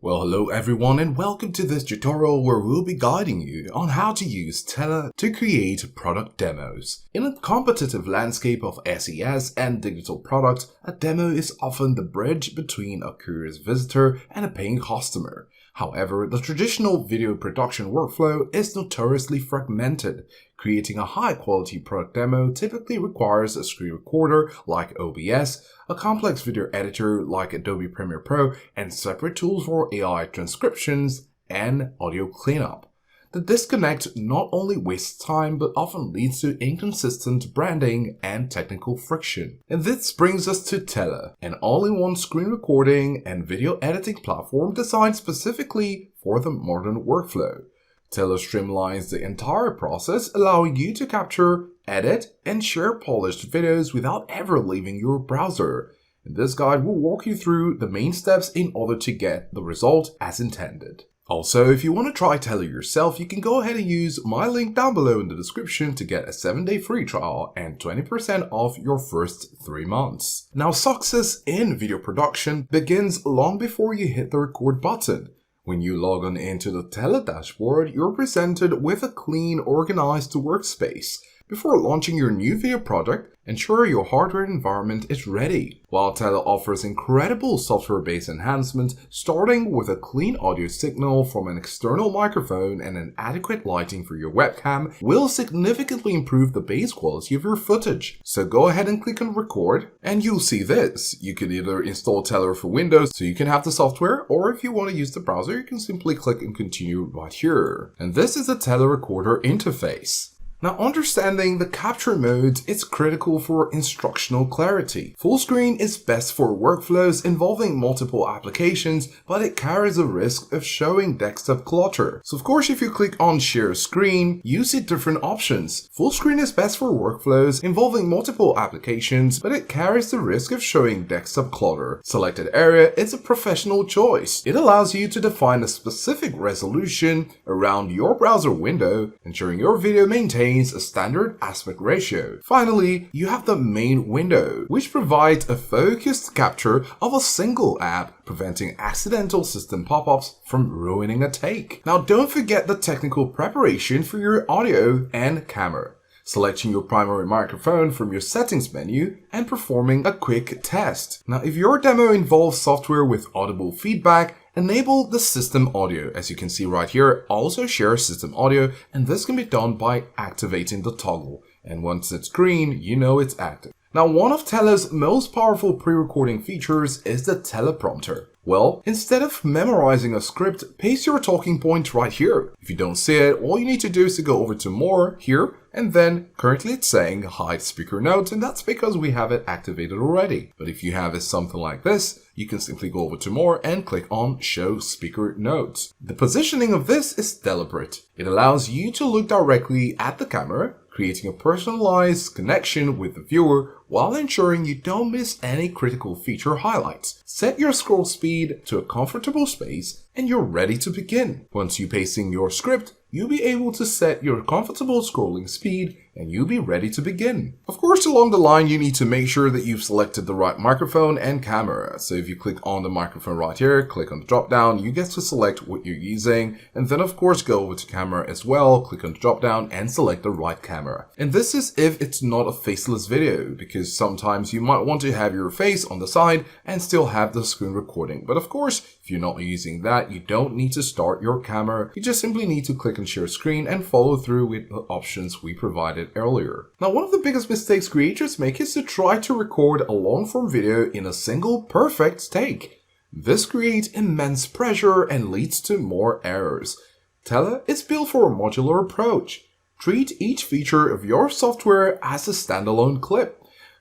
Well, hello everyone and welcome to this tutorial where we'll be guiding you on how to use Tella to create product demos. In a competitive landscape of SES and digital products, a demo is often the bridge between a curious visitor and a paying customer. However, the traditional video production workflow is notoriously fragmented. Creating a high-quality product demo typically requires a screen recorder like OBS, a complex video editor like Adobe Premiere Pro, and separate tools for AI transcriptions and audio cleanup. The disconnect not only wastes time but often leads to inconsistent branding and technical friction. And this brings us to Tella, an all-in-one screen recording and video editing platform designed specifically for the modern workflow. Tella streamlines the entire process, allowing you to capture, edit, and share polished videos without ever leaving your browser. In this guide, we'll walk you through the main steps in order to get the result as intended. Also, if you want to try Tella yourself, you can go ahead and use my link down below in the description to get a 7-day free trial and 20% off your first 3 months. Now, success in video production begins long before you hit the record button. When you log on into the Tella dashboard, you're presented with a clean, organized workspace. Before launching your new video project, ensure your hardware environment is ready. While Tella offers incredible software-based enhancements, starting with a clean audio signal from an external microphone and an adequate lighting for your webcam, will significantly improve the base quality of your footage. So go ahead and click on record, and you'll see this. You can either install Tella for Windows so you can have the software, or if you want to use the browser, you can simply click and continue right here. And this is the Tella recorder interface. Now, understanding the capture modes is critical for instructional clarity. Full screen is best for workflows involving multiple applications, but it carries a risk of showing desktop clutter. So of course, if you click on share screen, you see different options. Full screen is best for workflows involving multiple applications, but it carries the risk of showing desktop clutter. Selected area is a professional choice. It allows you to define a specific resolution around your browser window, ensuring your video maintains a standard aspect ratio. Finally, you have the main window, which provides a focused capture of a single app, preventing accidental system pop-ups from ruining a take. Now, don't forget the technical preparation for your audio and camera. Selecting your primary microphone from your settings menu and performing a quick test. Now, if your demo involves software with audible feedback, enable the system audio. As you can see right here, also share system audio, and this can be done by activating the toggle. And once it's green, you know it's active. Now, one of Tella's most powerful pre-recording features is the teleprompter. Well, instead of memorizing a script, paste your talking point right here. If you don't see it, all you need to do is to go over to More here, and then currently it's saying hide speaker notes, and that's because we have it activated already. But if you have it something like this, you can simply go over to More and click on Show Speaker Notes. The positioning of this is deliberate. It allows you to look directly at the camera, creating a personalized connection with the viewer while ensuring you don't miss any critical feature highlights. Set your scroll speed to a comfortable space and you're ready to begin. Once you paste in your script, you'll be able to set your comfortable scrolling speed and you'll be ready to begin. Of course, along the line, you need to make sure that you've selected the right microphone and camera. So if you click on the microphone right here, click on the drop down, you get to select what you're using. And then of course, go over to camera as well, click on the drop down and select the right camera. And this is if it's not a faceless video, because sometimes you might want to have your face on the side and still have the screen recording. But of course, if you're not using that, you don't need to start your camera. You just simply need to click on share screen and follow through with the options we provided earlier. Now, one of the biggest mistakes creators make is to try to record a long-form video in a single perfect take. This creates immense pressure and leads to more errors. Tella is built for a modular approach. Treat each feature of your software as a standalone clip.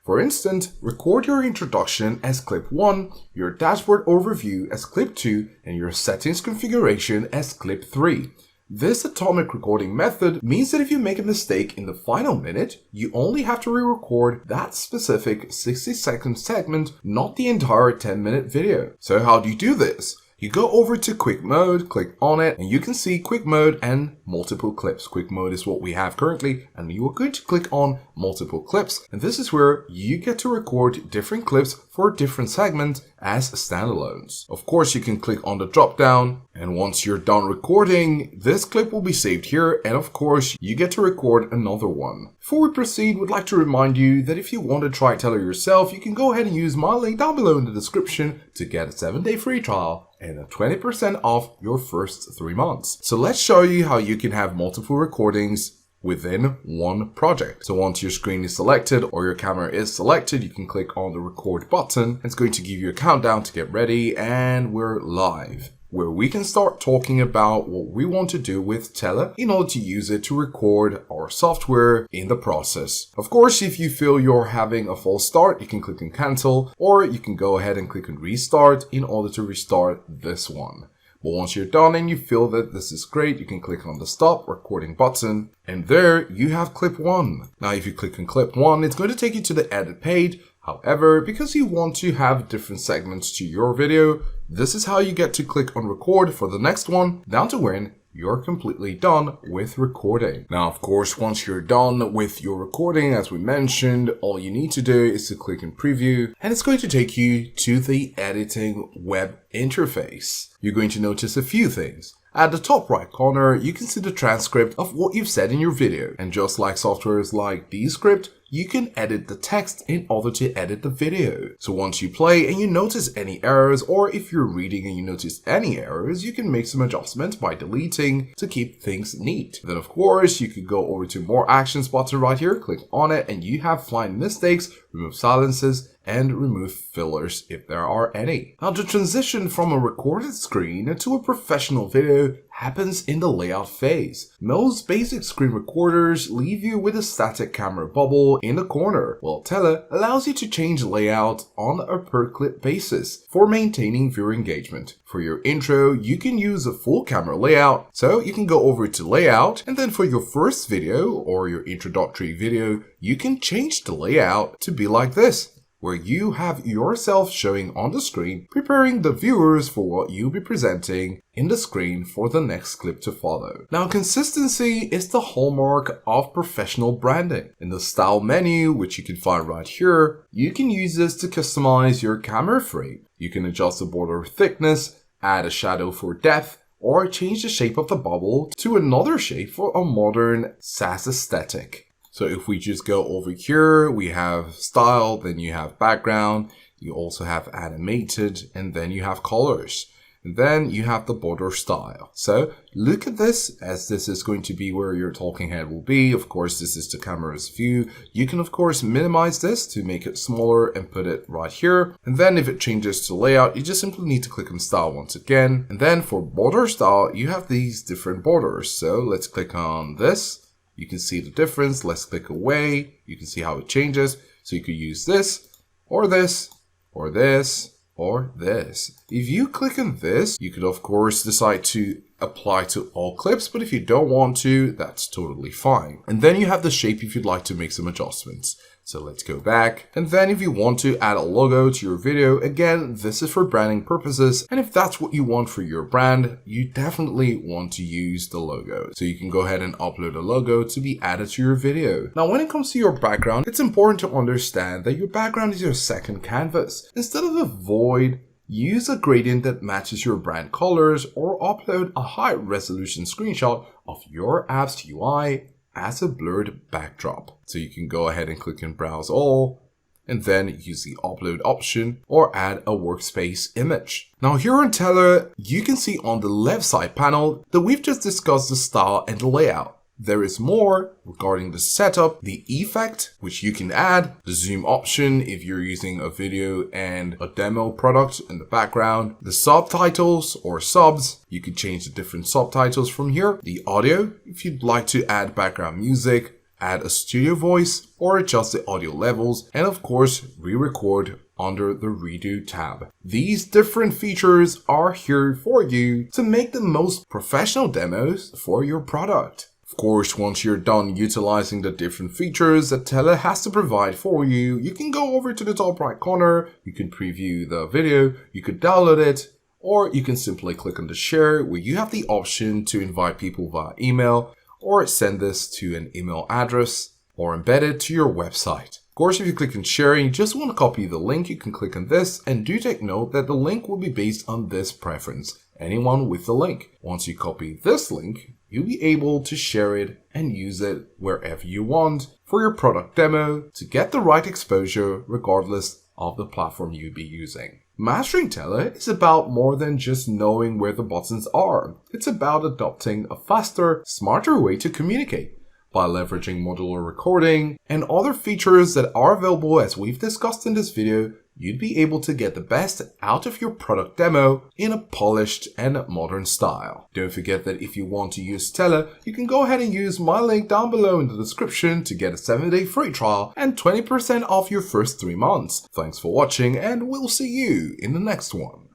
For instance, record your introduction as clip 1, your dashboard overview as clip 2, and your settings configuration as clip 3. This atomic recording method means that if you make a mistake in the final minute, you only have to re-record that specific 60-second segment, not the entire 10-minute video. So how do you do this? You go over to quick mode, click on it, and you can see quick mode and multiple clips. Quick mode is what we have currently, and you are going to click on multiple clips, and this is where you get to record different clips for different segments as standalones. Of course, you can click on the drop down, and once you're done recording, this clip will be saved here, and of course, you get to record another one. Before we proceed, we'd like to remind you that if you want to try Tella yourself, you can go ahead and use my link down below in the description to get a 7-day free trial and a 20% off your first 3 months. So let's show you how you can have multiple recordings within one project. So once your screen is selected or your camera is selected, you can click on the record button. It's going to give you a countdown to get ready, and we're live, where we can start talking about what we want to do with Tella in order to use it to record our software in the process. Of course, if you feel you're having a false start, you can click on cancel, or you can go ahead and click on restart in order to restart this one. But once you're done and you feel that this is great, you can click on the stop recording button, and there you have clip 1. Now if you click on clip 1, it's going to take you to the edit page. However, because you want to have different segments to your video, this is how you get to click on record for the next one down to when you're completely done with recording. Now, of course, once you're done with your recording, as we mentioned, all you need to do is to click on preview, and it's going to take you to the editing web interface. You're going to notice a few things. At the top right corner, you can see the transcript of what you've said in your video. And just like softwares like Descript, you can edit the text in order to edit the video. So once you play and you notice any errors, or if you're reading and you notice any errors, you can make some adjustments by deleting to keep things neat. Then of course, you could go over to more actions button right here, click on it, and you have find mistakes, remove silences, and remove fillers if there are any. Now the transition from a recorded screen to a professional video happens in the layout phase. Most basic screen recorders leave you with a static camera bubble in the corner, while Tella allows you to change layout on a per clip basis for maintaining viewer engagement. For your intro, you can use a full camera layout, so you can go over to layout, and then for your first video or your introductory video, you can change the layout to be like this, where you have yourself showing on the screen, preparing the viewers for what you'll be presenting in the screen for the next clip to follow. Now, consistency is the hallmark of professional branding. In the style menu, which you can find right here, you can use this to customize your camera frame. You can adjust the border thickness, add a shadow for depth, or change the shape of the bubble to another shape for a modern SAS aesthetic. So if we just go over here, we have style, then you have background, you also have animated, and then you have colors. And then you have the border style. So look at this, as this is going to be where your talking head will be. Of course, this is the camera's view. You can of course minimize this to make it smaller and put it right here. And then if it changes to layout, you just simply need to click on style once again. And then for border style, you have these different borders. So let's click on this. You can see the difference. Let's click away. You can see how it changes. So you could use this, or this, or this, or this. If you click on this, you could of course decide to apply to all clips, but if you don't want to, that's totally fine. And then you have the shape if you'd like to make some adjustments. So let's go back. And then if you want to add a logo to your video, again, this is for branding purposes. And if that's what you want for your brand, you definitely want to use the logo. So you can go ahead and upload a logo to be added to your video. Now, when it comes to your background, it's important to understand that your background is your second canvas. Instead of a void, use a gradient that matches your brand colors, or upload a high resolution screenshot of your app's UI as a blurred backdrop. So you can go ahead and click on browse all, and then use the upload option or add a workspace image. Now here on Tella, you can see on the left side panel that we've just discussed the style and the layout. There is more regarding the setup, the effect, which you can add, the zoom option if you're using a video and a demo product in the background, the subtitles or subs, you can change the different subtitles from here, the audio, if you'd like to add background music, add a studio voice, or adjust the audio levels, and of course, re-record under the redo tab. These different features are here for you to make the most professional demos for your product. Of course, once you're done utilizing the different features that Tella has to provide for you, you can go over to the top right corner, you can preview the video, you could download it, or you can simply click on the share where you have the option to invite people via email or send this to an email address or embed it to your website. Of course, if you click on share and you just want to copy the link, you can click on this, and do take note that the link will be based on this preference. Anyone with the link. Once you copy this link, you'll be able to share it and use it wherever you want for your product demo to get the right exposure regardless of the platform you'd be using. Mastering Tella is about more than just knowing where the buttons are. It's about adopting a faster, smarter way to communicate. By leveraging modular recording and other features that are available as we've discussed in this video, you'd be able to get the best out of your product demo in a polished and modern style. Don't forget that if you want to use Tella, you can go ahead and use my link down below in the description to get a 7-day free trial and 20% off your first 3 months. Thanks for watching, and we'll see you in the next one.